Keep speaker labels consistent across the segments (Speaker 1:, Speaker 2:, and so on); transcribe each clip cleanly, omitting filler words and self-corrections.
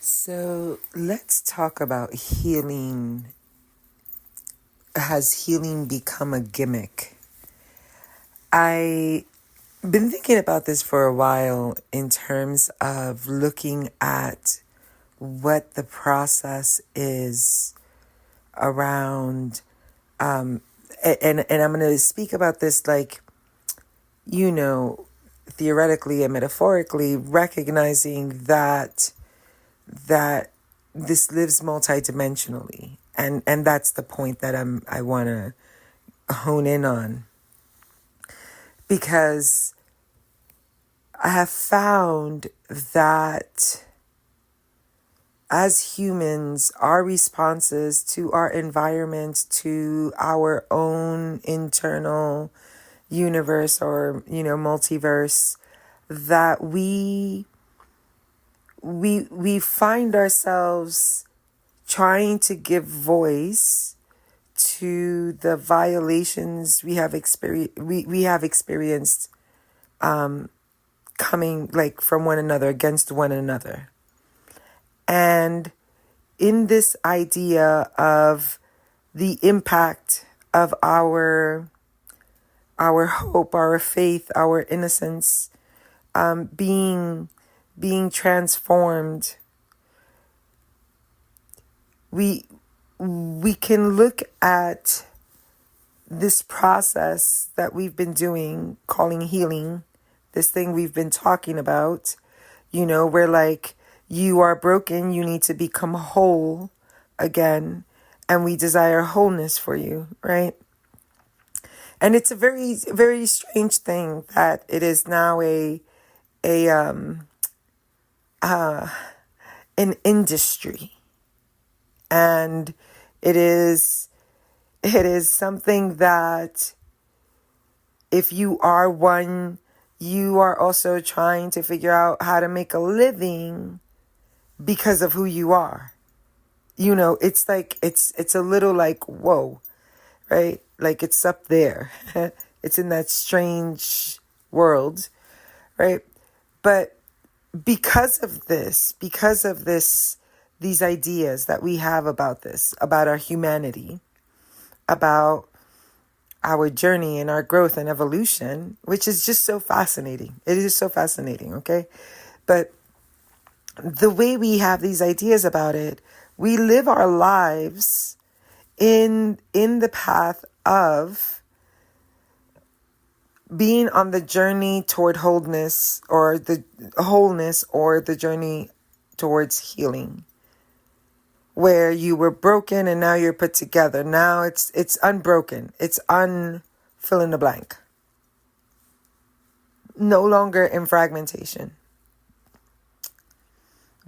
Speaker 1: So let's talk about healing. Has healing become a gimmick? I've been thinking about this for a while in terms of looking at what the process is around, and I'm going to speak about this like, theoretically and metaphorically, recognizing that this lives multidimensionally, and that's the point that I want to hone in on, because I have found that as humans, our responses to our environment, to our own internal universe or multiverse, that we find ourselves trying to give voice to the violations we have experienced coming like from one another, against one another. And in this idea of the impact of our hope, our faith, our innocence being transformed, we can look at this process that we've been doing, calling healing, this thing we've been talking about, where like, you are broken, you need to become whole again, and we desire wholeness for you, right? And it's a very, very strange thing that it is now an industry, and it is something that if you are one, you are also trying to figure out how to make a living because of who you are. It's like, it's a little like, whoa, right? Like it's up there. It's in that strange world, right? But because of this, these ideas that we have about this, about our humanity, about our journey and our growth and evolution, which is just so fascinating. It is so fascinating, okay? But the way we have these ideas about it, we live our lives in the path of being on the journey toward wholeness, or the journey towards healing, where you were broken and now you're put together. Now it's unbroken. It's fill in the blank. No longer in fragmentation.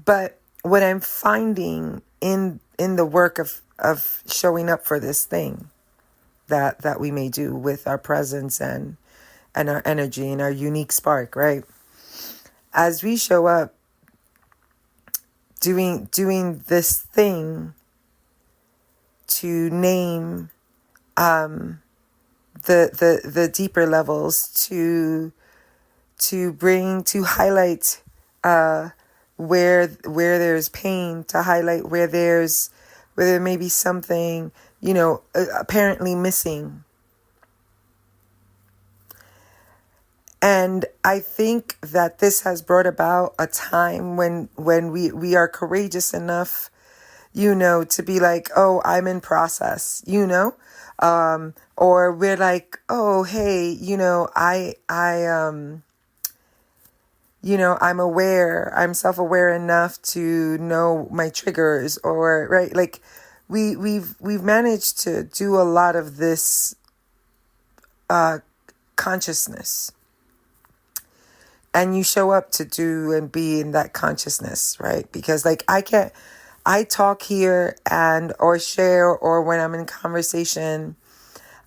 Speaker 1: But what I'm finding in the work of showing up for this thing that we may do with our presence and our energy and our unique spark, right? As we show up doing this thing to name the deeper levels, to highlight where there's pain, to highlight where there may be something, apparently missing. And I think that this has brought about a time when we are courageous enough, to be like, oh, I'm in process, or we're like, oh, hey, I'm aware, I'm self-aware enough to know my triggers, or, right, like we've managed to do a lot of this consciousness, and you show up to do and be in that consciousness, right? Because like I talk here or share, or when I'm in conversation,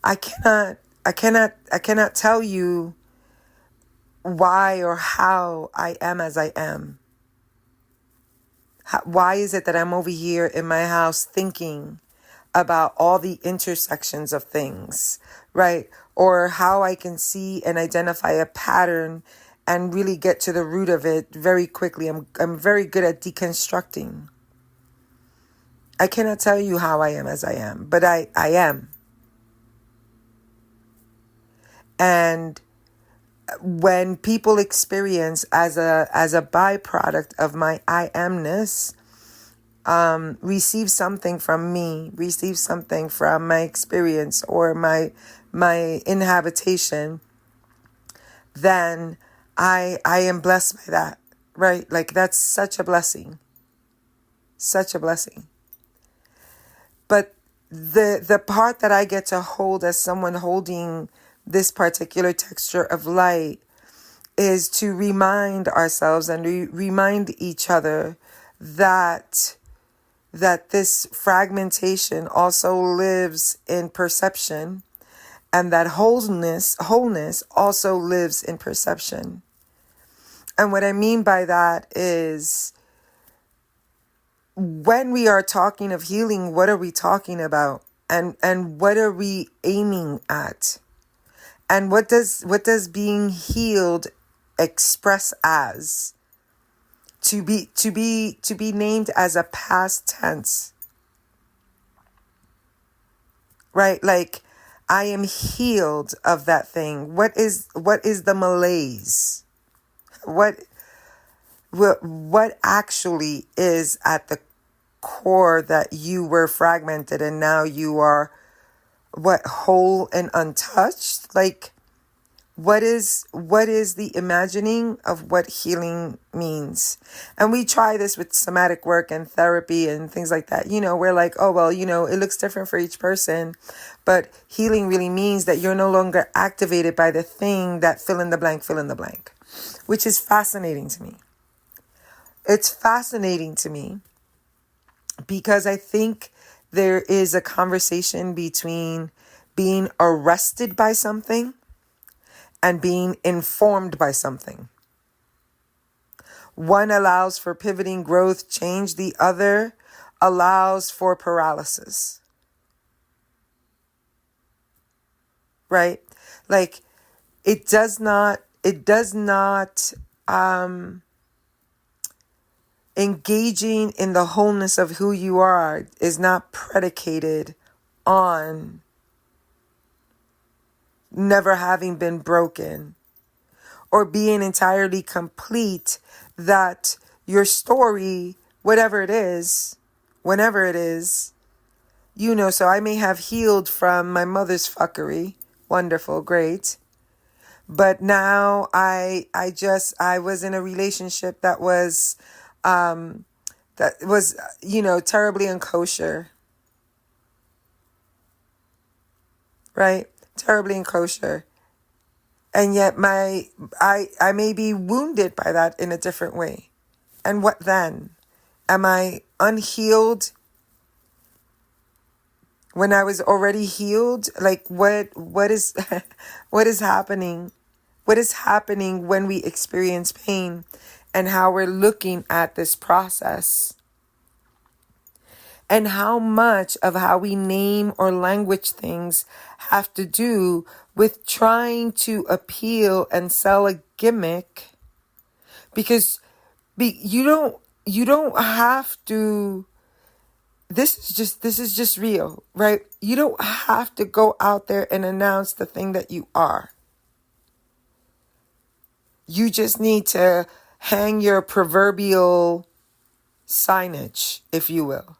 Speaker 1: I cannot tell you why or how I am as I am. Why is it that I'm over here in my house thinking about all the intersections of things, right? Or how I can see and identify a pattern and really get to the root of it very quickly. I'm very good at deconstructing. I cannot tell you how I am as I am, but I am. And when people experience as a byproduct of my I amness, receive something from me, receive something from my experience or my inhabitation, then I am blessed by that, right? Like that's such a blessing. Such a blessing. But the part that I get to hold as someone holding this particular texture of light is to remind ourselves and remind each other that this fragmentation also lives in perception, and that wholeness also lives in perception. And what I mean by that is, when we are talking of healing, what are we talking about? And what are we aiming at? And what does being healed express as? To be named as a past tense. Right? Like, I am healed of that thing. What is the malaise? What actually is at the core that you were fragmented and now you are whole and untouched? Like, what is the imagining of what healing means? And we try this with somatic work and therapy and things like that. We're like, oh, well, it looks different for each person. But healing really means that you're no longer activated by the thing that fill in the blank, which is fascinating to me. It's fascinating to me because I think there is a conversation between being arrested by something and being informed by something. One allows for pivoting, growth, change. The other allows for paralysis. Right? Like, it does not engaging in the wholeness of who you are is not predicated on never having been broken or being entirely complete, that your story, whatever it is, whenever it is, so I may have healed from my mother's fuckery. Wonderful, great. But now I was in a relationship that was terribly unkosher. Right? Terribly unkosher. And yet I may be wounded by that in a different way. And what then? Am I unhealed when I was already healed? Like, what is what is happening? What is happening when we experience pain, and how we're looking at this process? And how much of how we name or language things have to do with trying to appeal and sell a gimmick? Because you don't have to. This is just real, right? You don't have to go out there and announce the thing that you are. You just need to hang your proverbial signage, if you will.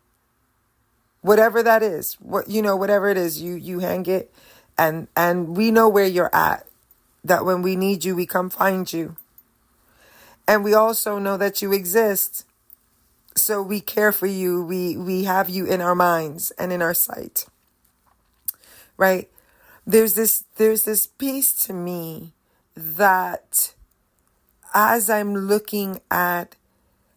Speaker 1: Whatever that is, whatever it is, you hang it, and we know where you're at. That when we need you, we come find you. And we also know that you exist. So we care for you. We have you in our minds and in our sight. Right? There's this piece to me that, as I'm looking at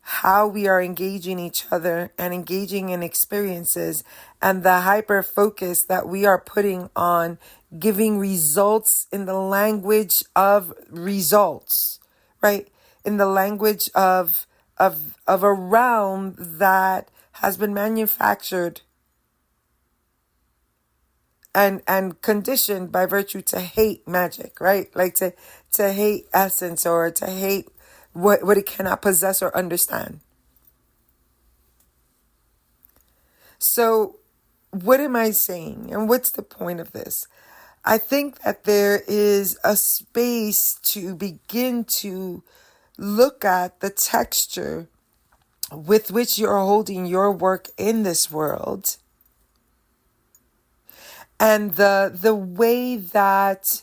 Speaker 1: how we are engaging each other and engaging in experiences, and the hyper focus that we are putting on giving results in the language of results, right? In the language of a realm that has been manufactured and conditioned by virtue to hate magic, right? Like to essence, or to hate what it cannot possess or understand. So what am I saying? And what's the point of this? I think that there is a space to begin to look at the texture with which you're holding your work in this world, and the way that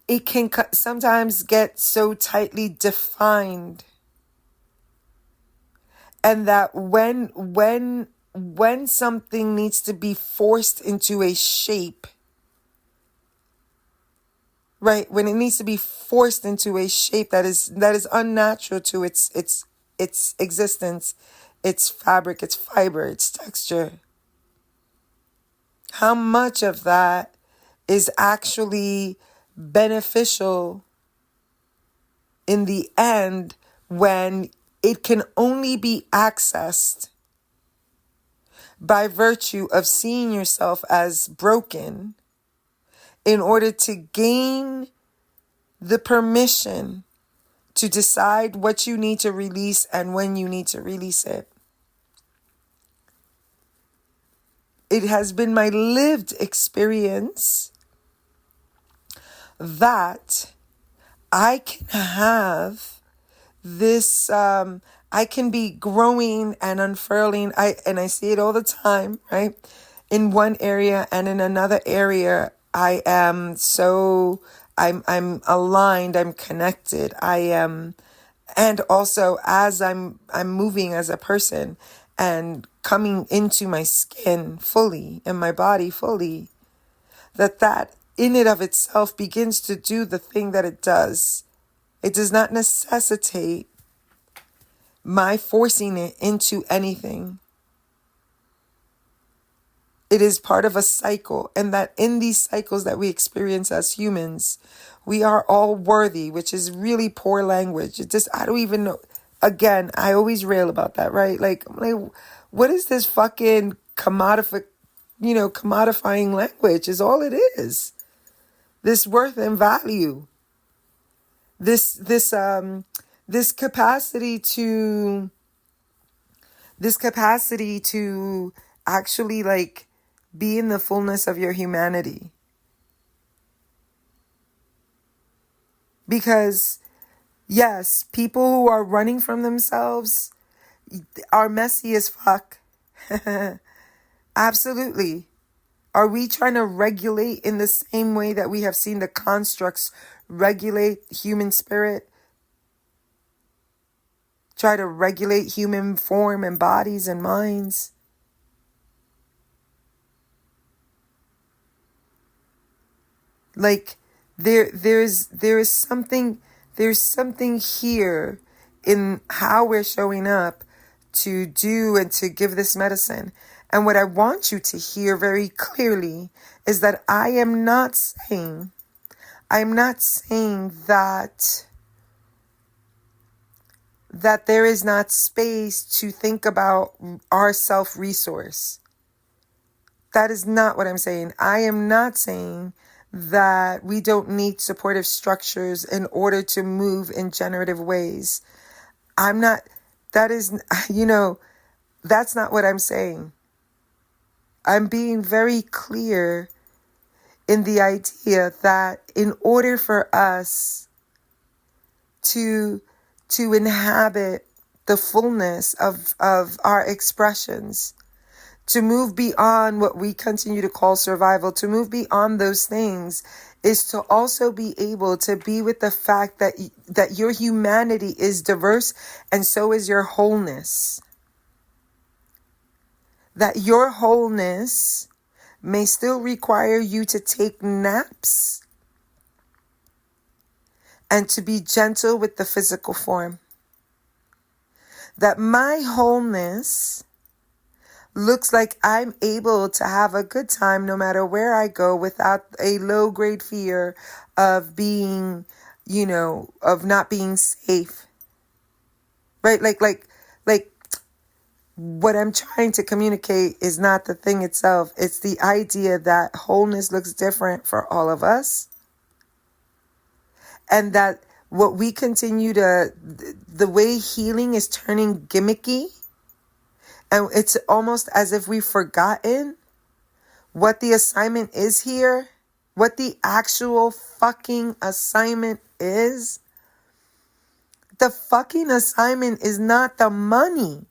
Speaker 1: it can sometimes get so tightly defined, and that when something needs to be forced into a shape, right? When it needs to be forced into a shape that is unnatural to its existence, its fabric, its fiber, its texture. How much of that is actually beneficial in the end when it can only be accessed by virtue of seeing yourself as broken in order to gain the permission to decide what you need to release and when you need to release it. It has been my lived experience that I can have this, I can be growing and unfurling. I see it all the time, right? In one area, and in another area, I am I'm aligned, I'm connected, I am, and also as I'm moving as a person and coming into my skin fully and my body fully, that in and of itself begins to do the thing that it does. It does not necessitate my forcing it into anything. It is part of a cycle, and that in these cycles that we experience as humans, we are all worthy, which is really poor language. I don't even know. Again, I always rail about that, right? Like, what is this fucking commodifying language is all it is. This worth and value. This capacity to actually like be in the fullness of your humanity. Because yes, people who are running from themselves are messy as fuck. Absolutely. Are we trying to regulate in the same way that we have seen the constructs regulate human spirit? Try to regulate human form and bodies and minds? Like there's something here in how we're showing up to do and to give this medicine. And what I want you to hear very clearly is that I am not saying that there is not space to think about our self-resource. That is not what I'm saying. I am not saying that we don't need supportive structures in order to move in generative ways. That's not what I'm saying. I'm being very clear in the idea that in order for us to inhabit the fullness of our expressions, to move beyond what we continue to call survival, to move beyond those things, is to also be able to be with the fact that your humanity is diverse and so is your wholeness. That your wholeness may still require you to take naps and to be gentle with the physical form. That my wholeness looks like I'm able to have a good time no matter where I go without a low-grade fear of being, of not being safe. Right? Like what I'm trying to communicate is not the thing itself. It's the idea that wholeness looks different for all of us. And that what we continue to, the way healing is turning gimmicky, and it's almost as if we've forgotten what the assignment is here, what the actual fucking assignment is. The fucking assignment is not the money.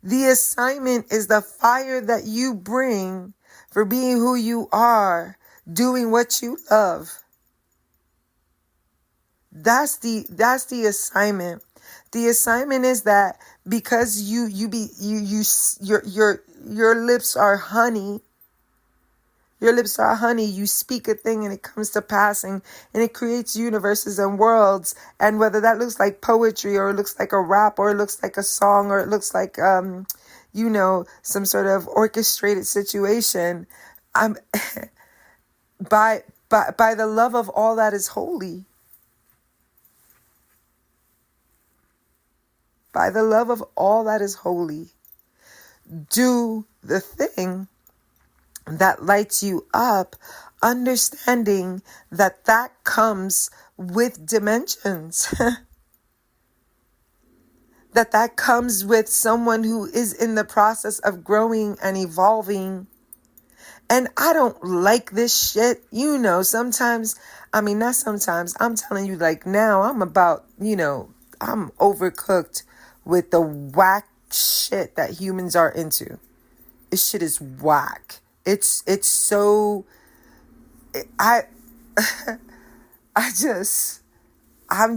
Speaker 1: The assignment is the fire that you bring for being who you are, doing what you love. That's the assignment. The assignment is that because your lips are honey. Your lips are honey. You speak a thing and it comes to passing, and it creates universes and worlds. And whether that looks like poetry, or it looks like a rap, or it looks like a song, or it looks like some sort of orchestrated situation, I'm by the love of all that is holy. By the love of all that is holy, do the thing that lights you up, understanding that comes with dimensions. that comes with someone who is in the process of growing and evolving. And I don't like this shit. Sometimes, not sometimes, I'm telling you, like now I'm about, I'm overcooked with the whack shit that humans are into. This shit is whack. It's so, I'm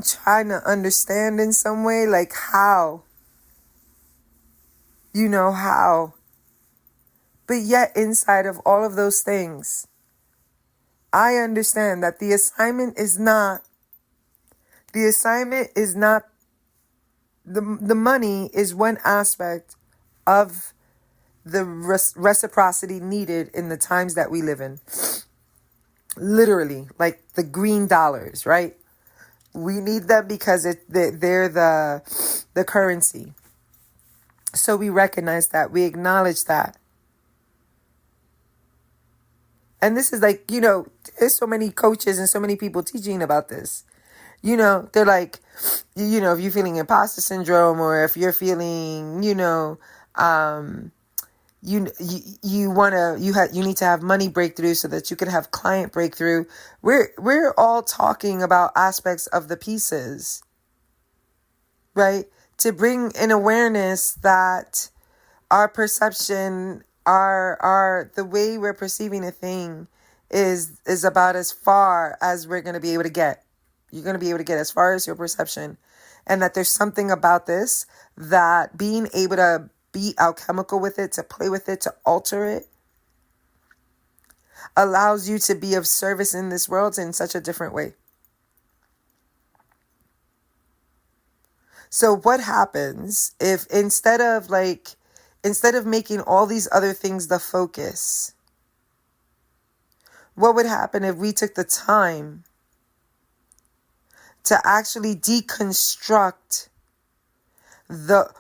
Speaker 1: trying to understand in some way, like how. How. But yet inside of all of those things, I understand that the assignment is not, the money is one aspect of the reciprocity needed in the times that we live in. Literally, like the green dollars, right? We need them because they're the currency. So we recognize that, we acknowledge that. And this is like, there's so many coaches and so many people teaching about this. They're like, if you're feeling imposter syndrome, or if you're feeling, you need to have money breakthrough so that you can have client breakthrough. We're all talking about aspects of the pieces, right? To bring an awareness that our perception, our the way we're perceiving a thing is about as far as we're going to be able to get. You're going to be able to get as far as your perception. And that there's something about this, that being able to be alchemical with it, to play with it, to alter it, allows you to be of service in this world in such a different way. So what happens if instead of making all these other things the focus, what would happen if we took the time to actually deconstruct the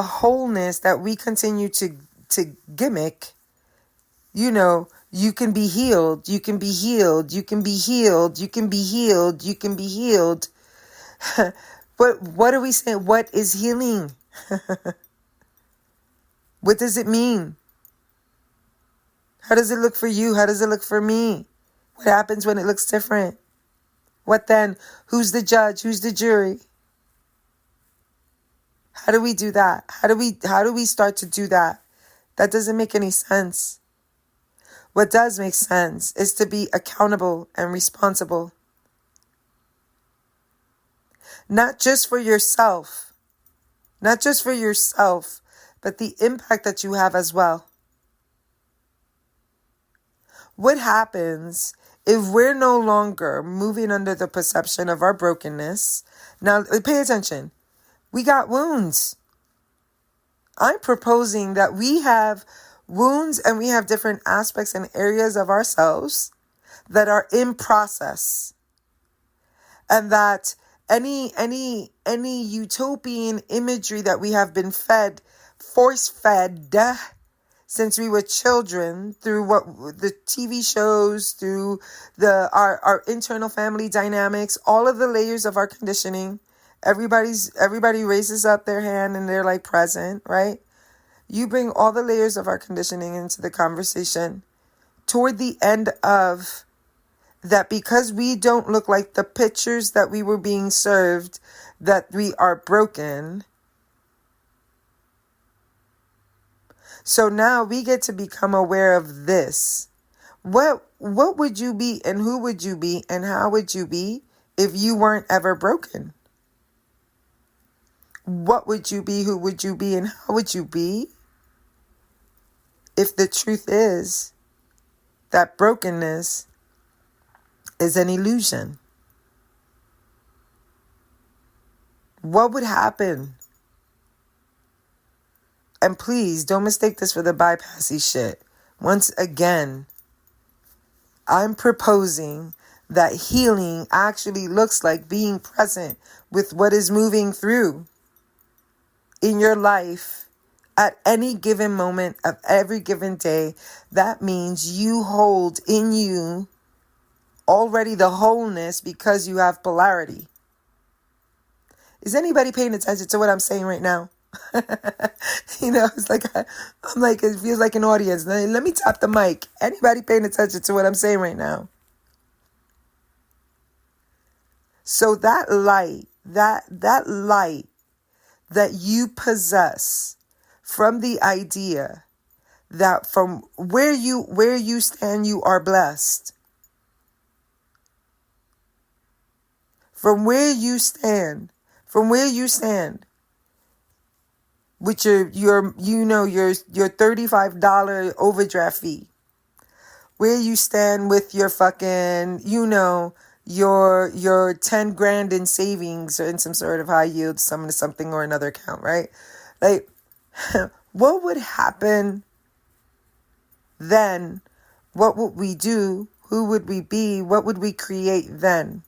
Speaker 1: wholeness that we continue to gimmick? You can be healed, you can be healed, you can be healed, you can be healed, you can be healed. But what are we saying? What is healing? What does it mean? How does it look for you? How does it look for me? What happens when it looks different? What then? Who's the judge? Who's the jury? How do we do that? How do we start to do that? That doesn't make any sense. What does make sense is to be accountable and responsible. Not just for yourself, but the impact that you have as well. What happens if we're no longer moving under the perception of our brokenness? Now, pay attention. We got wounds. I'm proposing that we have wounds and we have different aspects and areas of ourselves that are in process. And that any utopian imagery that we have been force-fed, since we were children, through what the TV shows, through our internal family dynamics, all of the layers of our conditioning. Everybody raises up their hand and they're like present, right? You bring all the layers of our conditioning into the conversation toward the end of that, because we don't look like the pictures that we were being served, that we are broken. So now we get to become aware of this. What would you be, and who would you be, and how would you be if you weren't ever broken? What would you be, who would you be, and how would you be if the truth is that brokenness is an illusion? What would happen? And please don't mistake this for the bypassy shit. Once again, I'm proposing that healing actually looks like being present with what is moving through in your life at any given moment of every given day. That means you hold in you already the wholeness because you have polarity. Is anybody paying attention to what I'm saying right now? It's like, I'm like, it feels like an audience. Let me tap the mic. Anybody paying attention to what I'm saying right now? So that light, that light that you possess from the idea that from where you stand, you are blessed. From where you stand, with your $35 overdraft fee, where you stand with your fucking, your 10 grand in savings or in some sort of high yield, something or another account, right? Like, what would happen then? What would we do? Who would we be? What would we create then?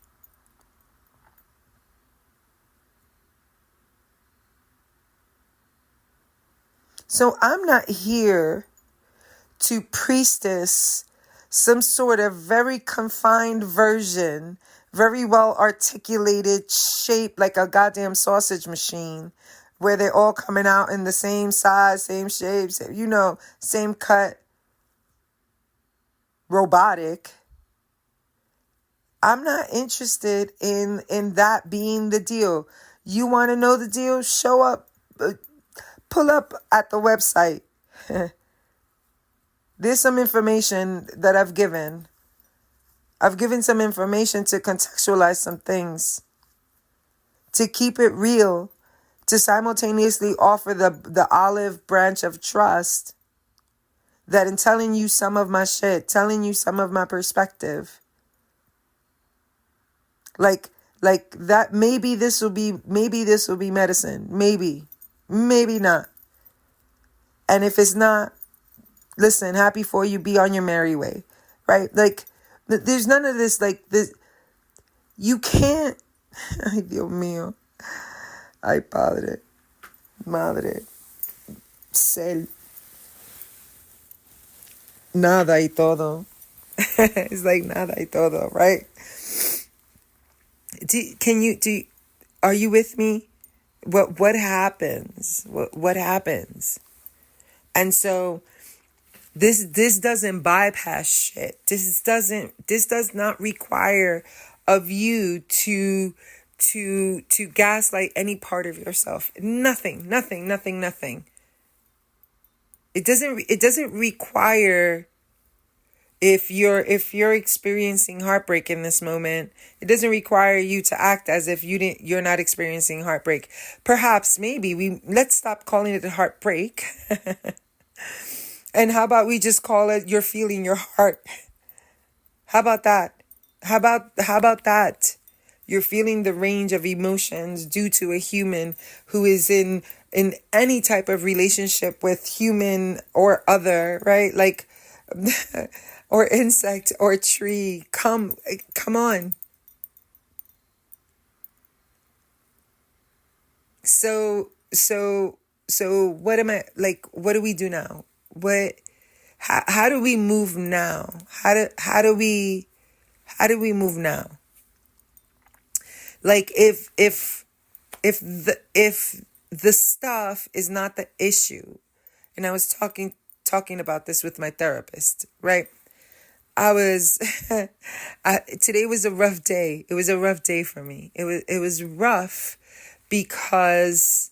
Speaker 1: So I'm not here to priestess some sort of very confined version, very well articulated shape like a goddamn sausage machine, where they're all coming out in the same size, same shape, same cut, robotic. I'm not interested in that being the deal. You want to know the deal? Show up. Pull up at the website. There's some information that I've given. I've given some information to contextualize some things, to keep it real, to simultaneously offer the olive branch of trust that in telling you some of my shit, telling you some of my perspective, like that, maybe this will be medicine. Maybe not. And if it's not, listen, happy for you, be on your merry way, right? Like, there's none of this, like, this, you can't, ay Dios mío, ay padre, madre, cel, nada y todo. It's like nada y todo, right? Are you with me? What happens? What happens? And so this doesn't bypass shit. This does not require of you to gaslight any part of yourself. Nothing. It doesn't require, if you're experiencing heartbreak in this moment, it doesn't require you to act as if you're not experiencing heartbreak. Perhaps, maybe let's stop calling it a heartbreak. And how about we just call it, you're feeling your heart? How about that? How about that? You're feeling the range of emotions due to a human who is in any type of relationship with human or other, right? Like, or insect or tree. Come on. So what am I, like, what do we do now? how do we move now? How do we move now? Like if the stuff is not the issue, and I was talking about this with my therapist, right? Today was a rough day. It was a rough day for me. It was rough because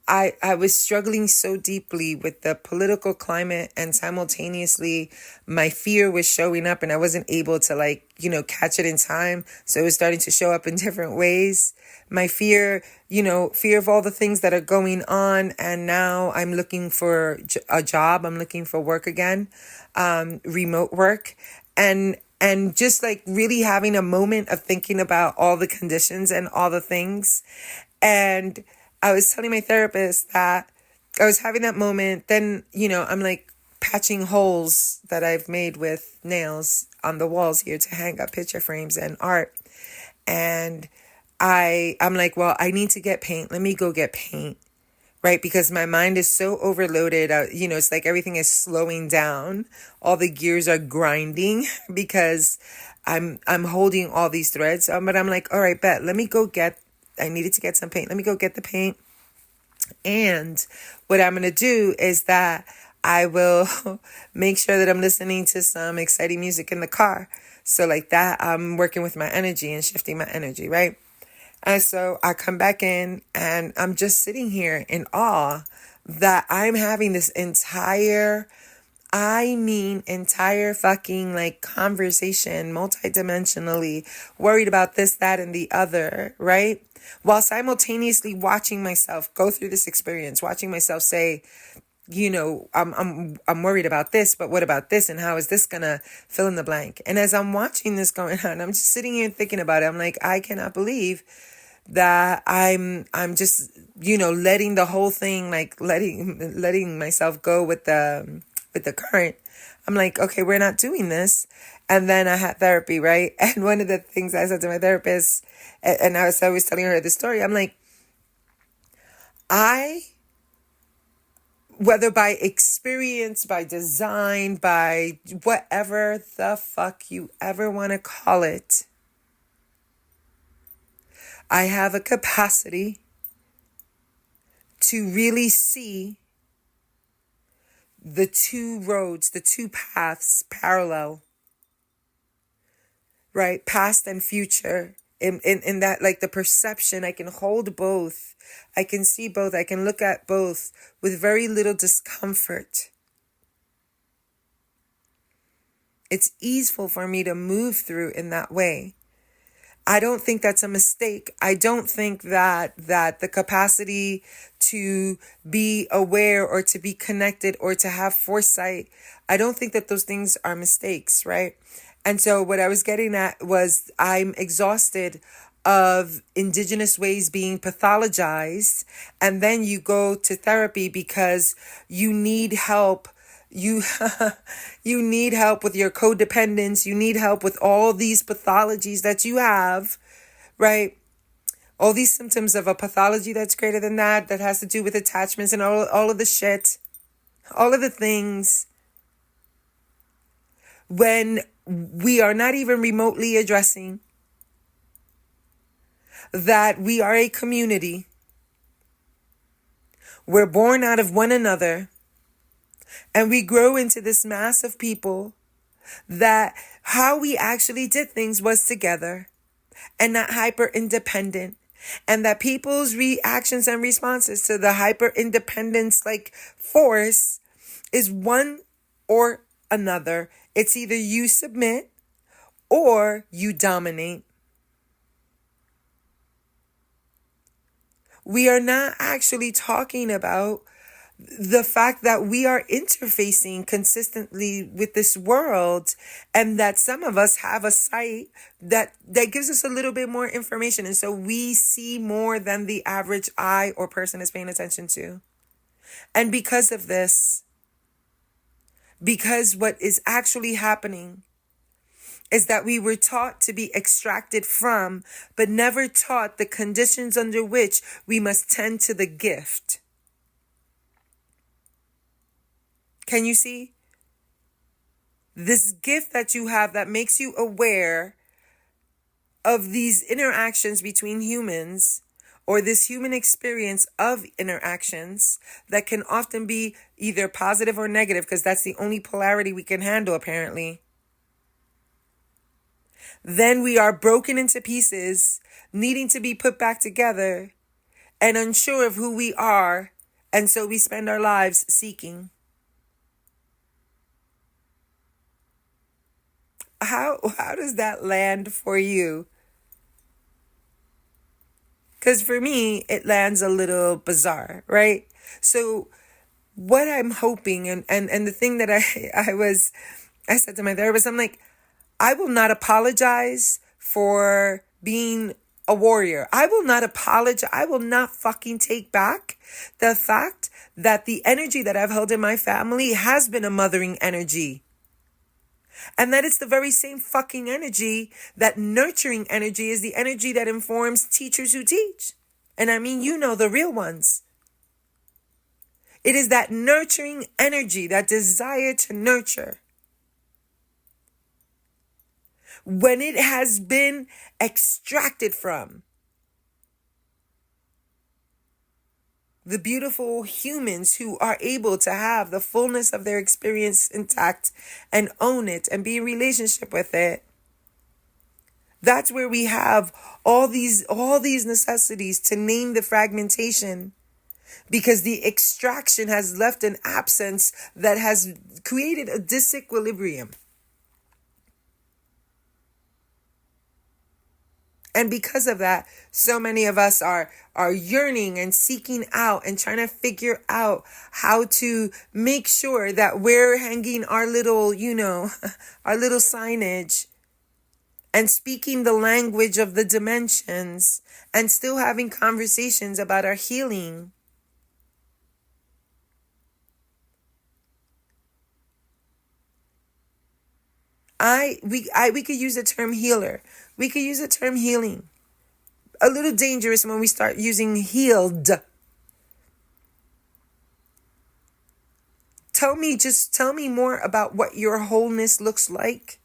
Speaker 1: I was struggling so deeply with the political climate, and simultaneously my fear was showing up, and I wasn't able to catch it in time. So it was starting to show up in different ways. My fear of all the things that are going on. And now I'm looking for a job. I'm looking for work again, remote work. And just really having a moment of thinking about all the conditions and all the things. And I was telling my therapist that I was having that moment. Then, I'm patching holes that I've made with nails on the walls here to hang up picture frames and art. And I'm like, well, I need to get paint. Let me go get paint. Right? Because my mind is so overloaded. It's like everything is slowing down. All the gears are grinding because I'm holding all these threads. But I'm like, all right, bet. I needed to get some paint. Let me go get the paint. And what I'm going to do is that I will make sure that I'm listening to some exciting music in the car. So like that, I'm working with my energy and shifting my energy, right? And so I come back in and I'm just sitting here in awe that I'm having this entire fucking conversation, multidimensionally, worried about this, that, and the other, right? While simultaneously watching myself go through this experience, watching myself say, I'm worried about this, but what about this? And how is this gonna fill in the blank? And as I'm watching this going on, I'm just sitting here thinking about it. I'm like, I cannot believe that I'm just, letting the whole thing, letting myself go with the current. I'm like, okay, we're not doing this. And then I had therapy, right? And one of the things I said to my therapist, and I was always telling her the story, I'm like, whether by experience, by design, by whatever the fuck you ever want to call it, I have a capacity to really see the two roads, the two paths parallel, right? Past and future. In that, the perception, I can hold both. I can see both. I can look at both with very little discomfort. It's easeful for me to move through in that way. I don't think that's a mistake. I don't think that the capacity to be aware or to be connected or to have foresight, I don't think that those things are mistakes, right? And so what I was getting at was I'm exhausted of indigenous ways being pathologized. And then you go to therapy because you need help. You need help with your codependence. You need help with all these pathologies that you have, right? All these symptoms of a pathology that's greater than that has to do with attachments and all of the shit, all of the things. When we are not even remotely addressing that we are a community. We're born out of one another. And we grow into this mass of people that how we actually did things was together and not hyper independent. And that people's reactions and responses to the hyper independence force is one or another. It's either you submit or you dominate. We are not actually talking about the fact that we are interfacing consistently with this world, and that some of us have a sight that gives us a little bit more information. And so we see more than the average eye or person is paying attention to. And because of this, because what is actually happening is that we were taught to be extracted from, but never taught the conditions under which we must tend to the gift. Can you see? This gift that you have that makes you aware of these interactions between humans, or this human experience of interactions that can often be either positive or negative, because that's the only polarity we can handle, apparently. Then we are broken into pieces, needing to be put back together, and unsure of who we are, and so we spend our lives seeking. How does that land for you? Because for me, it lands a little bizarre, right? So what I'm hoping, and the thing that I said to my therapist, I'm like, I will not apologize for being a warrior. I will not apologize. I will not fucking take back the fact that the energy that I've held in my family has been a mothering energy. And that it's the very same fucking energy, that nurturing energy is the energy that informs teachers who teach. And I mean, the real ones. It is that nurturing energy, that desire to nurture. When it has been extracted from the beautiful humans who are able to have the fullness of their experience intact and own it and be in relationship with it, that's where we have all these necessities to name the fragmentation, because the extraction has left an absence that has created a disequilibrium. And because of that, so many of us are yearning and seeking out and trying to figure out how to make sure that we're hanging our little, our little signage and speaking the language of the dimensions and still having conversations about our healing. We could use the term healer. We could use the term healing. A little dangerous when we start using healed. Tell me more about what your wholeness looks like,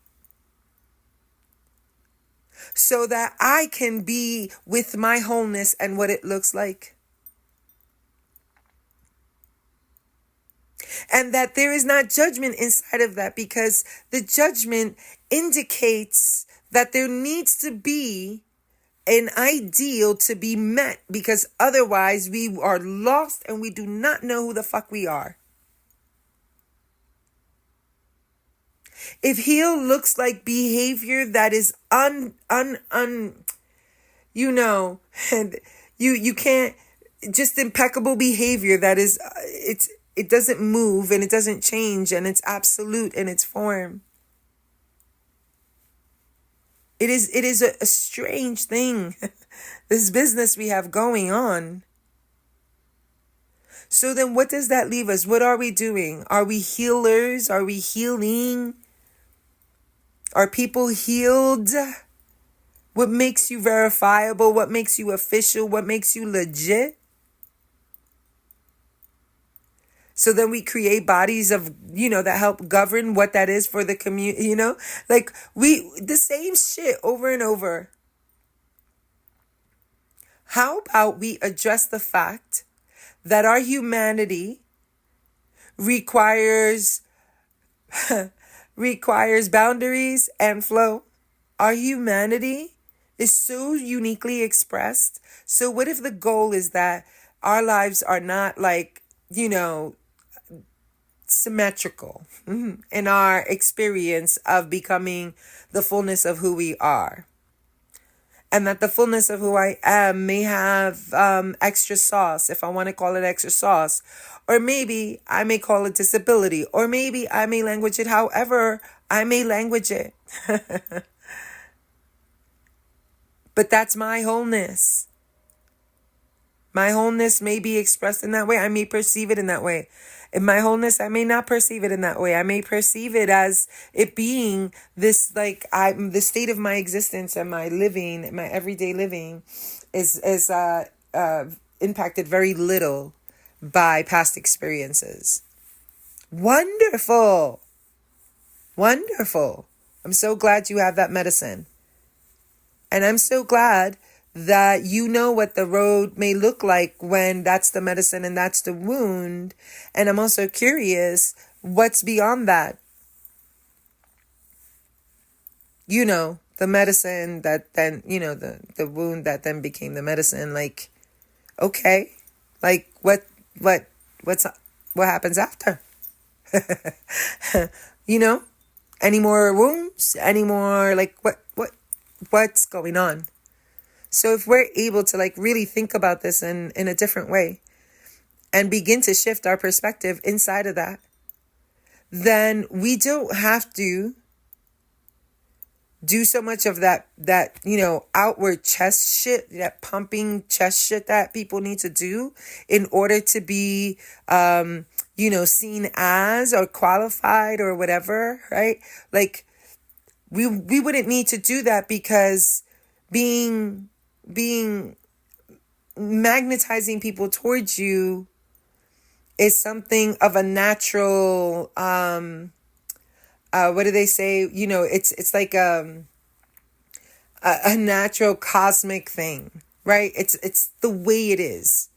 Speaker 1: so that I can be with my wholeness and what it looks like. And that there is not judgment inside of that, because the judgment indicates that there needs to be an ideal to be met, because otherwise we are lost and we do not know who the fuck we are. If heal looks like behavior that is and you can't, just impeccable behavior that is, it doesn't move and it doesn't change and it's absolute in its form. It is a strange thing, this business we have going on. So then what does that leave us? What are we doing? Are we healers? Are we healing? Are people healed? What makes you verifiable? What makes you official? What makes you legit? So then we create bodies of, that help govern what that is for the community, like the same shit over and over. How about we address the fact that our humanity requires boundaries and flow? Our humanity is so uniquely expressed. So what if the goal is that our lives are not like, symmetrical in our experience of becoming the fullness of who we are, and that the fullness of who I am may have extra sauce, if I want to call it extra sauce, or maybe I may call it disability, or maybe I may language it however I may language it. But that's my wholeness. My wholeness may be expressed in that way. I may perceive it in that way. In my wholeness, I may not perceive it in that way. I may perceive it as it being this, like, the state of my existence and my living, my everyday living is impacted very little by past experiences. Wonderful. Wonderful. I'm so glad you have that medicine. And I'm so glad that you know what the road may look like when that's the medicine and that's the wound. And I'm also curious what's beyond that. You know, the medicine that then, you know, the wound that then became the medicine. Like, okay, like what happens after? You know, any more wounds? Any more, like, what's going on? So if we're able to like really think about this in a different way and begin to shift our perspective inside of that, then we don't have to do so much of that, you know, outward chest shit, that pumping chest shit that people need to do in order to be, you know, seen as or qualified or whatever, right? Like we wouldn't need to do that, because being magnetizing people towards you is something of a natural, what do they say? You know, it's like a natural cosmic thing, right? It's the way it is.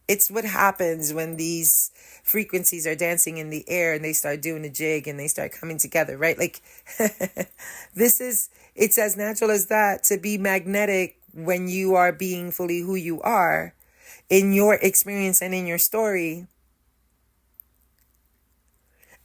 Speaker 1: It's what happens when these frequencies are dancing in the air and they start doing a jig and they start coming together, right? Like it's as natural as that to be magnetic when you are being fully who you are in your experience and in your story.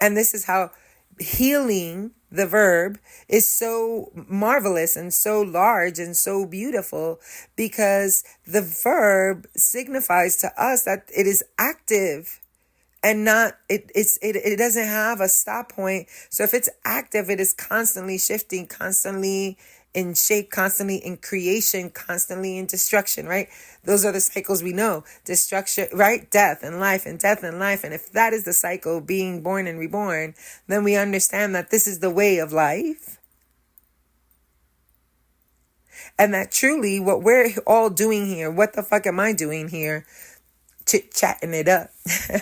Speaker 1: And this is how healing, the verb, is so marvelous and so large and so beautiful, because the verb signifies to us that it is active and not, it doesn't have a stop point. So if it's active, it is constantly shifting, constantly in shape, constantly in creation, constantly in destruction, right? Those are the cycles we know. Destruction, right? Death and life and death and life. And if that is the cycle, being born and reborn, then we understand that this is the way of life. And that truly what we're all doing here, what the fuck am I doing here? Chit-chatting it up,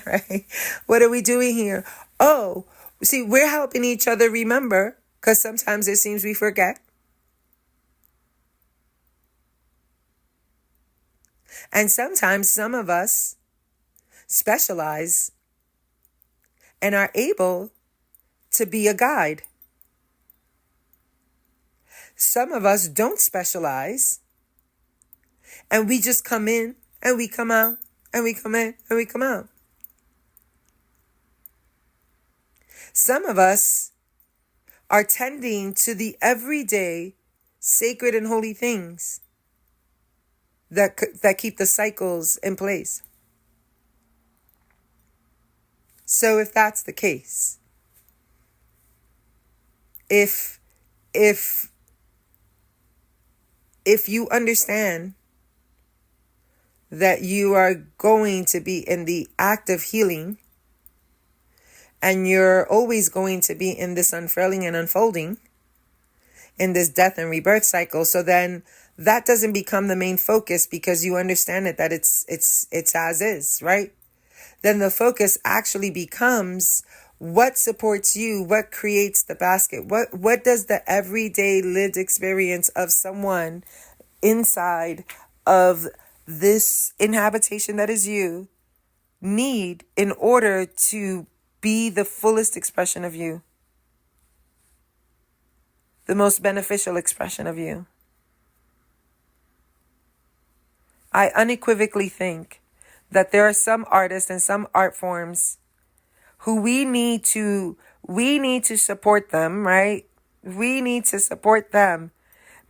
Speaker 1: right? What are we doing here? Oh, see, we're helping each other remember, because sometimes it seems we forget. And sometimes some of us specialize and are able to be a guide. Some of us don't specialize, and we just come in and we come out and we come in and we come out. Some of us are tending to the everyday sacred and holy things that keep the cycles in place. So if that's the case, if you understand that you are going to be in the act of healing, and you're always going to be in this unfurling and unfolding, in this death and rebirth cycle, so then that doesn't become the main focus, because you understand it, that it's as is, right? Then the focus actually becomes what supports you, what creates the basket, what does the everyday lived experience of someone inside of this inhabitation that is you need in order to be the fullest expression of you, the most beneficial expression of you. I unequivocally think that there are some artists and some art forms who we need to support them, right? We need to support them,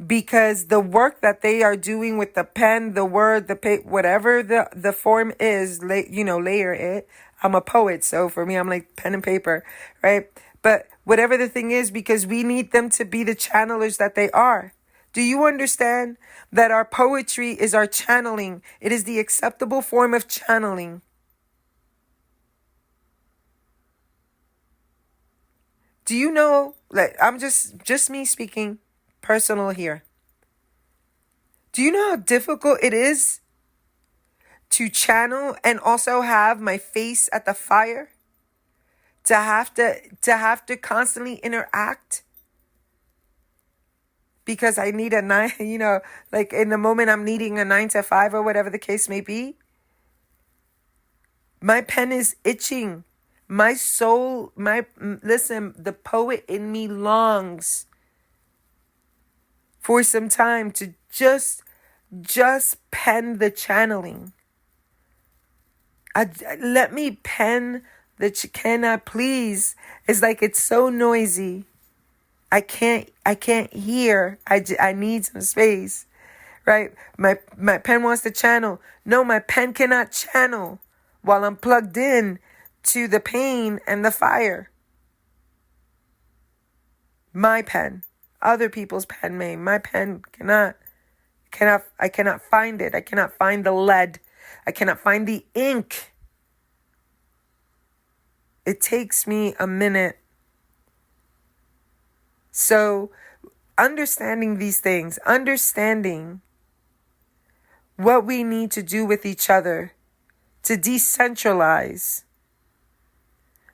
Speaker 1: because the work that they are doing with the pen, the word, the paper, whatever the form is, layer it. I'm a poet, so for me, I'm like pen and paper, right? But whatever the thing is, because we need them to be the channelers that they are. Do you understand that our poetry is our channeling? It is the acceptable form of channeling. Do you know, like, I'm just me speaking personal here. Do you know how difficult it is to channel and also have my face at the fire? to have to constantly interact because I need a 9, like in the moment I'm needing a 9 to 5 or whatever the case may be. My pen is itching. My soul, listen, the poet in me longs for some time to just pen the channeling. Let me pen can I please? It's like it's so noisy. I can't hear. I need some space, right? My pen wants to channel. No, my pen cannot channel while I'm plugged in to the pain and the fire. My pen, other people's pen may. My pen cannot. I cannot find it. I cannot find the lead. I cannot find the ink. It takes me a minute. So, understanding these things, understanding what we need to do with each other to decentralize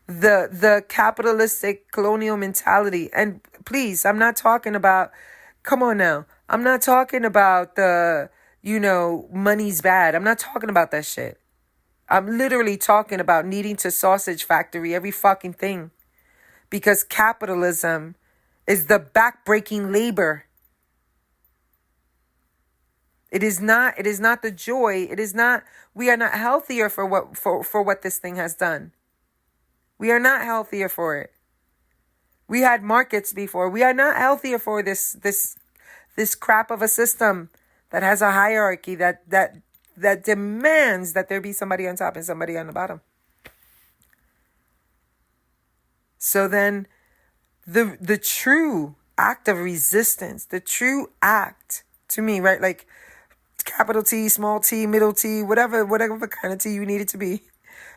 Speaker 1: the capitalistic colonial mentality. And please, I'm not talking about, come on now, I'm not talking about money's bad. I'm not talking about that shit. I'm literally talking about needing to sausage factory every fucking thing. Because capitalism is the backbreaking labor. It is not the joy. We are not healthier for what this thing has done. We are not healthier for it. We had markets before. We are not healthier for this crap of a system that has a hierarchy that demands that there be somebody on top and somebody on the bottom. So then the true act of resistance, the true act to me, right? Like capital T, small t, middle T, whatever kind of T you need it to be,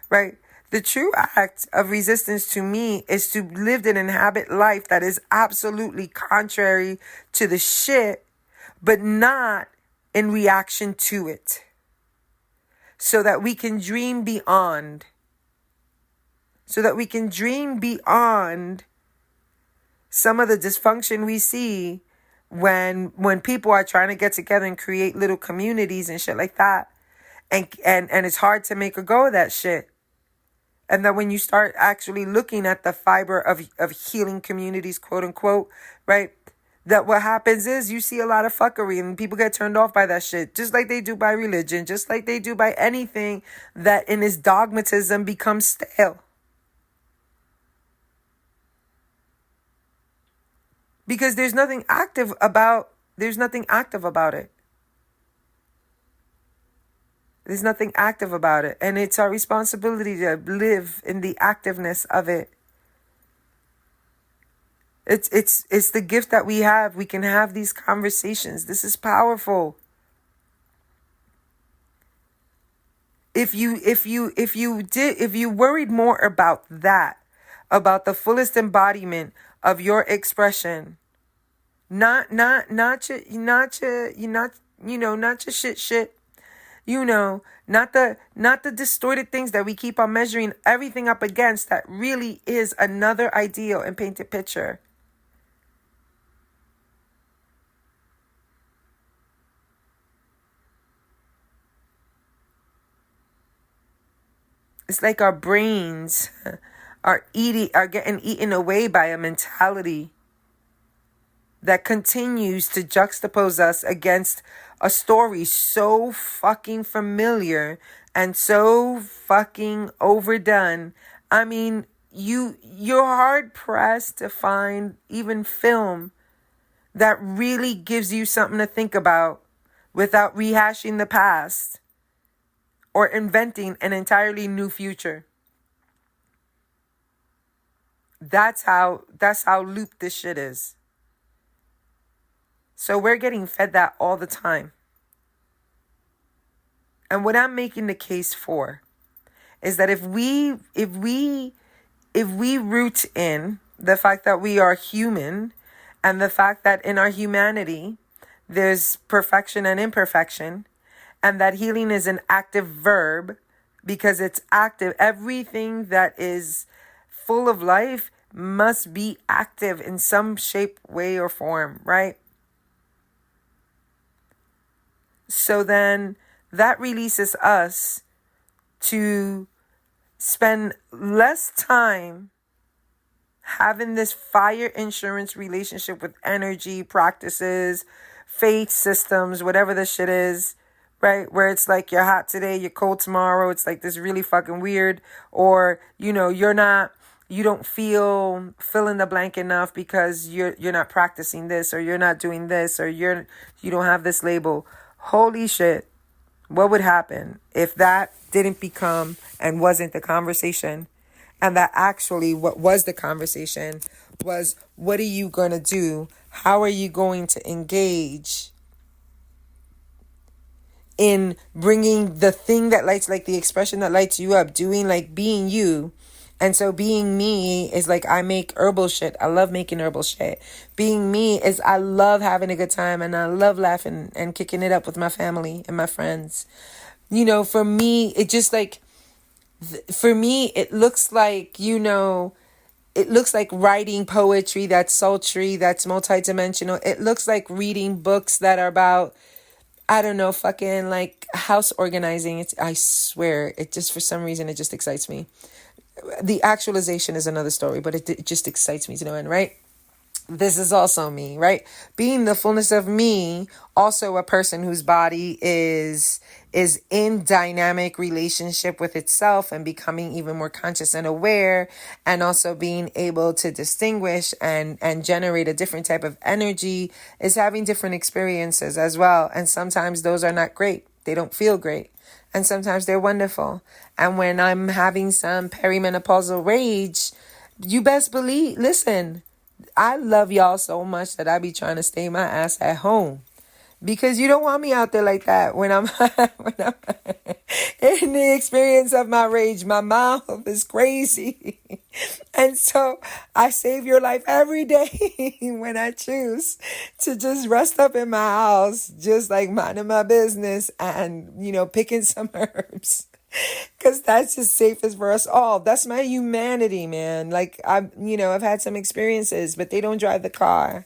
Speaker 1: right? The true act of resistance to me is to live and inhabit life that is absolutely contrary to the shit, but not in reaction to it. So that we can dream beyond. Some of the dysfunction we see when people are trying to get together and create little communities and shit like that. And it's hard to make a go of that shit. And that when you start actually looking at the fiber of healing communities, quote unquote, right? That what happens is you see a lot of fuckery and people get turned off by that shit. Just like they do by religion. Just like they do by anything that in its dogmatism becomes stale. Because there's nothing active about it. There's nothing active about it. And it's our responsibility to live in the activeness of it. It's the gift that we have. We can have these conversations. This is powerful. If you worried more about that, about the fullest embodiment of your expression, not your shit, not the distorted things that we keep on measuring everything up against that really is another ideal and painted picture. It's like our brains are getting eaten away by a mentality that continues to juxtapose us against a story so fucking familiar and so fucking overdone. I mean, you're hard pressed to find even film that really gives you something to think about without rehashing the past or inventing an entirely new future. That's how looped this shit is. So we're getting fed that all the time. And what I'm making the case for is that if we root in the fact that we are human and the fact that in our humanity there's perfection and imperfection, and that healing is an active verb because it's active. Everything that is full of life must be active in some shape, way, or form, right? So then that releases us to spend less time having this fire insurance relationship with energy, practices, faith systems, whatever the shit is, right? Where it's like you're hot today, you're cold tomorrow. It's like this really fucking weird. Or, you don't feel fill in the blank enough because you're not practicing this, or you're not doing this, or you don't have this label. Holy shit. What would happen if that didn't become and wasn't the conversation? And that actually what was the conversation was, what are you going to do? How are you going to engage in bringing the thing that lights, like the expression that lights you up, doing, like, being you? And so being me is like, I make herbal shit. I love making herbal shit. Being me is I love having a good time, and I love laughing and kicking it up with my family and my friends. For me, it just like, for me, it looks like, it looks like writing poetry that's sultry, that's multidimensional. It looks like reading books that are about, I don't know, fucking like house organizing. I swear, it just, for some reason, it just excites me. The actualization is another story, but it just excites me to no end, right? This is also me, right? Being the fullness of me, also a person whose body is in dynamic relationship with itself and becoming even more conscious and aware, and also being able to distinguish and generate a different type of energy, is having different experiences as well. And sometimes those are not great. They don't feel great. And sometimes they're wonderful. And when I'm having some perimenopausal rage, you best believe, listen, I love y'all so much that I be trying to stay my ass at home, because you don't want me out there like that when I'm in the experience of my rage. My mouth is crazy. And so I save your life every day when I choose to just rest up in my house, just like minding my business and, picking some herbs. Because that's just safest for us all. That's my humanity, man. Like, I've had some experiences, but they don't drive the car.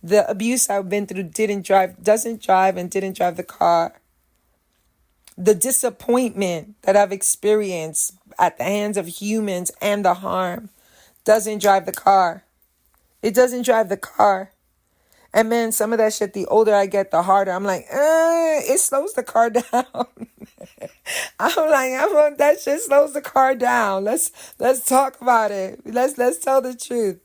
Speaker 1: The abuse I've been through doesn't drive and didn't drive the car. The disappointment that I've experienced at the hands of humans and the harm doesn't drive the car. It doesn't drive the car. And man, some of that shit, the older I get, the harder. I'm like, it slows the car down. That shit slows the car down. Let's talk about it. Let's tell the truth.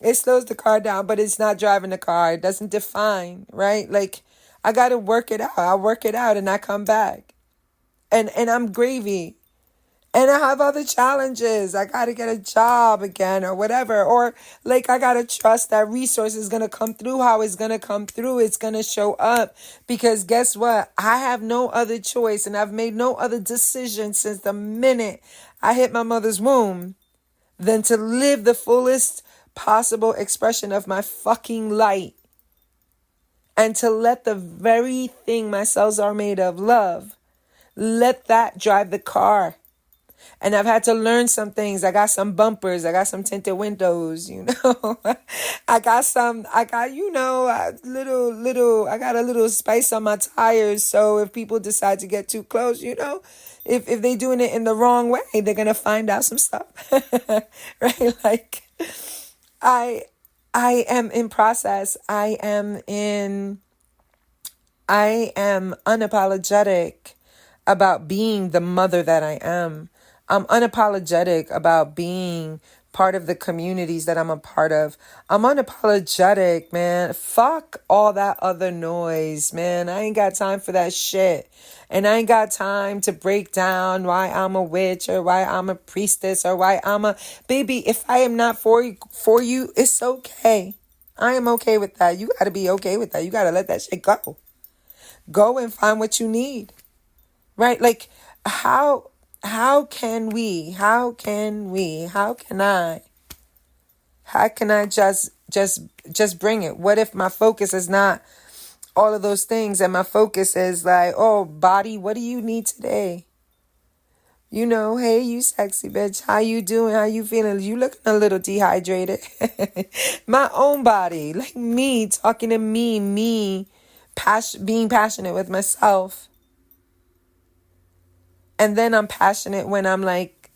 Speaker 1: It slows the car down, but it's not driving the car. It doesn't define, right? Like, I got to work it out. I work it out and I come back. And I'm gravy. And I have other challenges. I got to get a job again or whatever. Or like, I got to trust that resource is going to come through how it's going to come through. It's going to show up, because guess what? I have no other choice, and I've made no other decision since the minute I hit my mother's womb than to live the fullest possible expression of my fucking light, and to let the very thing my cells are made of, love, let that drive the car. And I've had to learn some things. I got some bumpers. I got some tinted windows, I got a little spice on my tires. So if people decide to get too close, if they doing it in the wrong way, they're going to find out some stuff. Right? Like, I am in process. I am unapologetic about being the mother that I am. I'm unapologetic about being part of the communities that I'm a part of. I'm unapologetic, man. Fuck all that other noise, man. I ain't got time for that shit. And I ain't got time to break down why I'm a witch or why I'm a priestess or why I'm a... Baby, if I am not for you, it's okay. I am okay with that. You got to be okay with that. You got to let that shit go. Go and find what you need. Right? Like, how can I just bring it? What if my focus is not all of those things, and my focus is like, oh, body, what do you need today? Hey, you sexy bitch. How you doing? How you feeling? You looking a little dehydrated. My own body, like me, talking to me, being passionate with myself. And then I'm passionate when I'm like,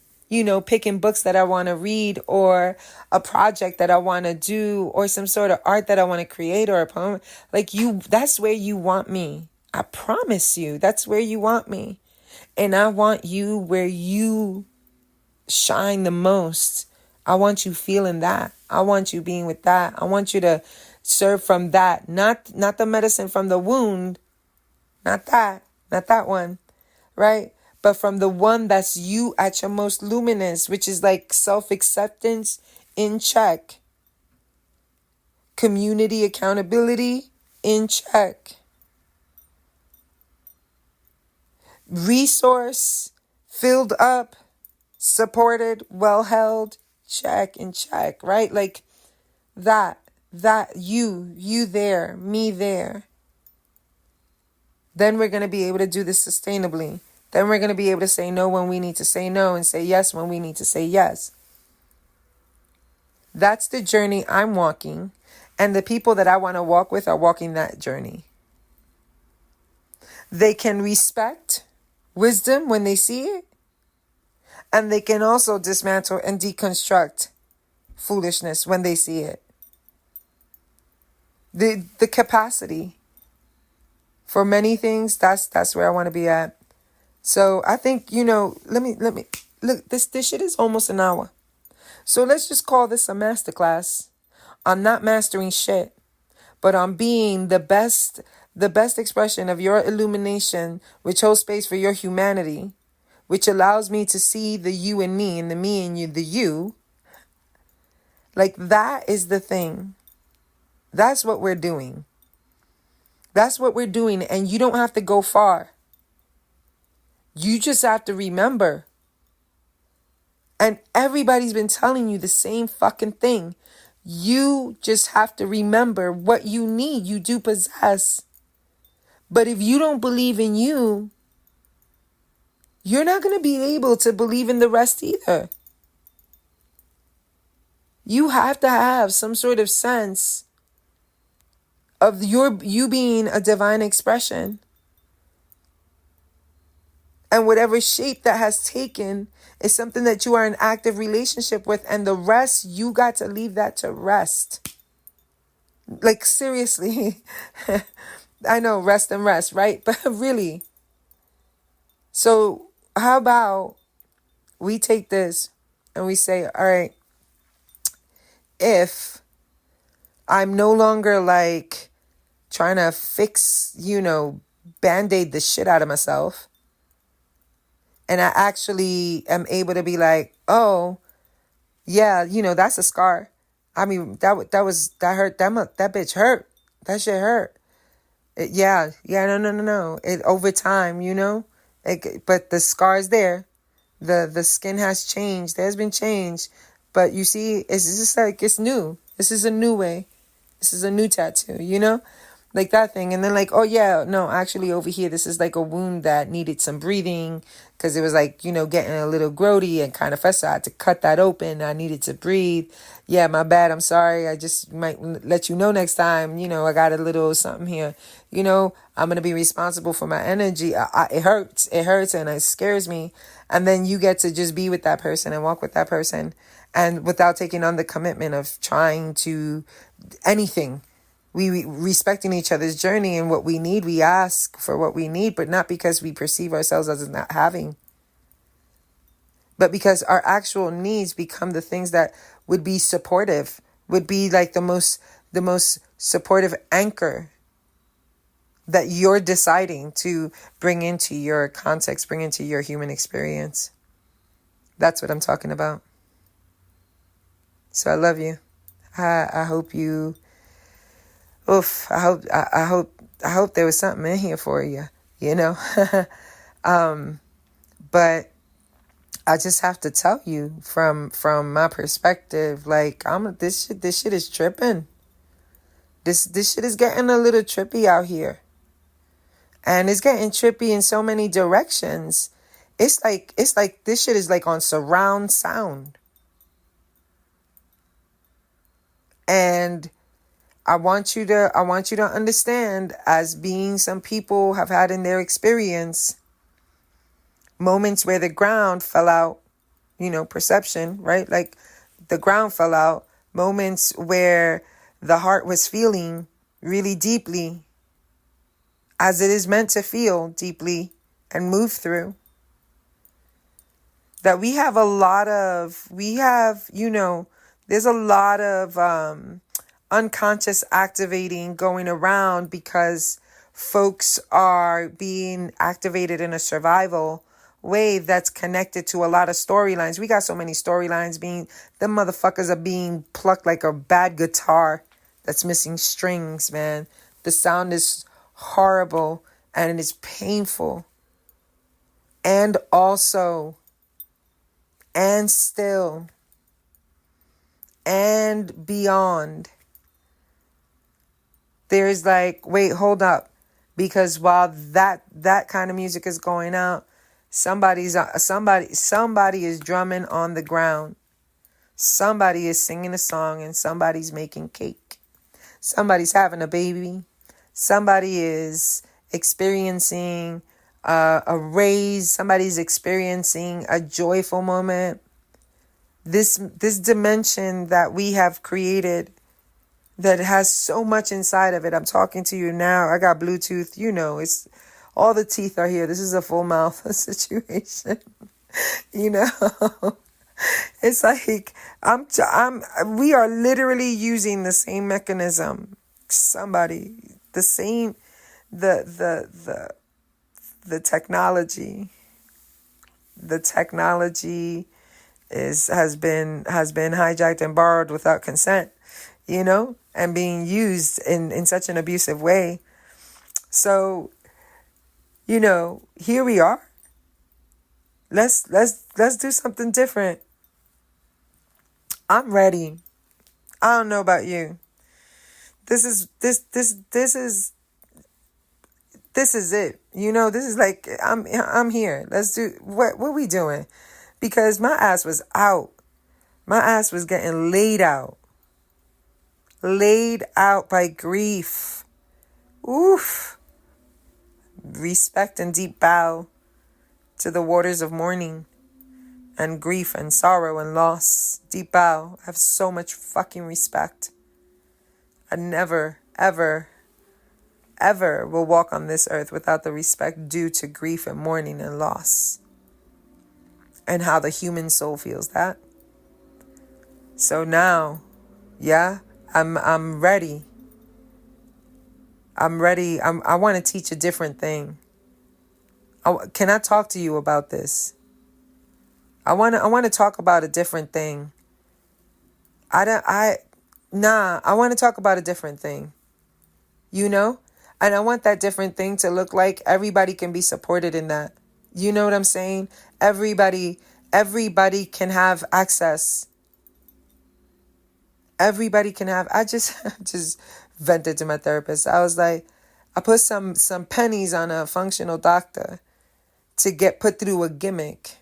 Speaker 1: picking books that I want to read, or a project that I want to do, or some sort of art that I want to create, or a poem. Like that's where you want me. I promise you, that's where you want me. And I want you where you shine the most. I want you feeling that. I want you being with that. I want you to serve from that. Not the medicine from the wound. Not that one. Right? But from the one that's you at your most luminous, which is like self-acceptance in check. Community accountability in check. Resource filled up, supported, well held, check in check, right? Like that you there, me there. Then we're going to be able to do this sustainably. Then we're going to be able to say no when we need to say no, and say yes when we need to say yes. That's the journey I'm walking. And the people that I want to walk with are walking that journey. They can respect wisdom when they see it. And they can also dismantle and deconstruct foolishness when they see it. The capacity for many things, that's where I want to be at. So I think, let me look, this shit is almost an hour. So let's just call this a masterclass on not mastering shit, but on being the best expression of your illumination, which holds space for your humanity, which allows me to see the you and me, and the me and you, the you. Like, that is the thing. That's what we're doing. That's what we're doing. And you don't have to go far. You just have to remember. And everybody's been telling you the same fucking thing. You just have to remember what you need. You do possess. But if you don't believe in you, you're not going to be able to believe in the rest either. You have to have some sort of sense of you being a divine expression. And whatever shape that has taken is something that you are in active relationship with. And the rest, you got to leave that to rest. Like, seriously. I know, rest and rest, right? But really. So how about we take this and we say, all right, if I'm no longer like trying to fix, Band-Aid the shit out of myself, and I actually am able to be like, oh, yeah, that's a scar. I mean, that hurt. That bitch hurt. That shit hurt. No. It over time, but the scar's there. The skin has changed. There's been change. But you see, it's just like, it's new. This is a new way. This is a new tattoo, like that thing. And then like, oh yeah, no, actually over here, this is like a wound that needed some breathing, because it was like, getting a little grody and kind of fester. I had to cut that open. I needed to breathe. Yeah, my bad. I'm sorry. I just might let you know next time, I got a little something here. I'm going to be responsible for my energy. It hurts. And it scares me. And then you get to just be with that person and walk with that person, and without taking on the commitment of trying to anything. We respecting each other's journey, and what we need, we ask for what we need, but not because we perceive ourselves as not having, but because our actual needs become the things that would be supportive, would be like the most supportive anchor that you're deciding to bring into your context, bring into your human experience. That's what I'm talking about. So I love you. I hope you. Oof! I hope there was something in here for you. But I just have to tell you from my perspective, like this shit is tripping. This shit is getting a little trippy out here. And it's getting trippy in so many directions. it's like this shit is like on surround sound. And I want you to understand, as being some people have had in their experience moments where the ground fell out, perception, right? Like the ground fell out, moments where the heart was feeling really deeply, as it is meant to feel deeply and move through. That there's a lot of unconscious activating going around, because folks are being activated in a survival way that's connected to a lot of storylines. We got so many storylines them motherfuckers are being plucked like a bad guitar that's missing strings, man. The sound is horrible and it is painful. And also, and still, and beyond, there's like, wait, hold up. Because while that kind of music is going out, somebody is drumming on the ground. Somebody is singing a song, and somebody's making cake. Somebody's having a baby. Somebody is experiencing a raise. Somebody's experiencing a joyful moment. This dimension that we have created, that has so much inside of it. I'm talking to you now. I got Bluetooth. It's all the teeth are here. This is a full mouth situation. It's like we are literally using the same mechanism. The technology. The technology has been hijacked and borrowed without consent, and being used in such an abusive way. So, here we are. Let's do something different. I'm ready. I don't know about you. This is it. This is like, I'm here. Let's do what are we doing? Because my ass was out. My ass was getting laid out by grief. Oof. Respect and deep bow to the waters of mourning and grief and sorrow and loss. Deep bow. I have so much fucking respect. I never, ever, ever will walk on this earth without the respect due to grief and mourning and loss, and how the human soul feels that. So now, I'm ready. I'm ready. I want to teach a different thing. Can I talk to you about this? I want to talk about a different thing. I want to talk about a different thing. And I want that different thing to look like everybody can be supported in that. You know what I'm saying? Everybody can have access. Everybody can have. I just vented to my therapist. I was like, I put some pennies on a functional doctor to get put through a gimmick,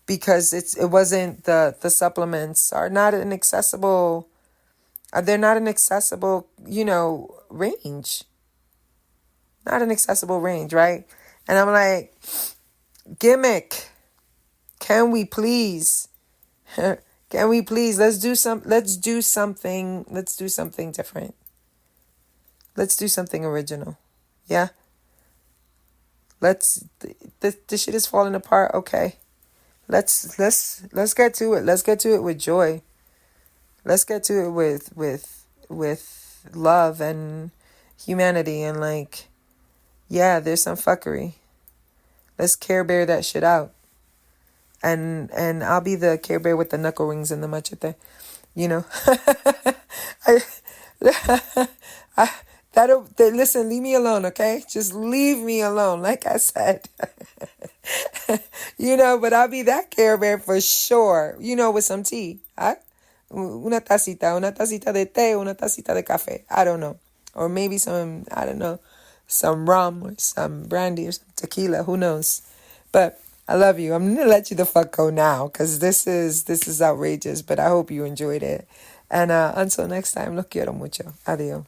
Speaker 1: because it wasn't the supplements are not an accessible. They're not an accessible, range. Not an accessible range, right? And I'm like, Gimmick, can we please? Let's do something different. Let's do something original. Yeah. This shit is falling apart. Okay. Let's get to it. Let's get to it with joy. Let's get to it with love and humanity, and there's some fuckery. Let's Care Bear that shit out. And I'll be the Care Bear with the knuckle rings and the machete. Listen, leave me alone, okay? Just leave me alone, like I said. But I'll be that Care Bear for sure. With some tea. Huh? Una tacita de té, una tacita de café. I don't know. Or maybe some rum or some brandy or some tequila. Who knows? But I love you. I'm gonna let you the fuck go now because this is outrageous. But I hope you enjoyed it. And until next time, lo quiero mucho. Adios.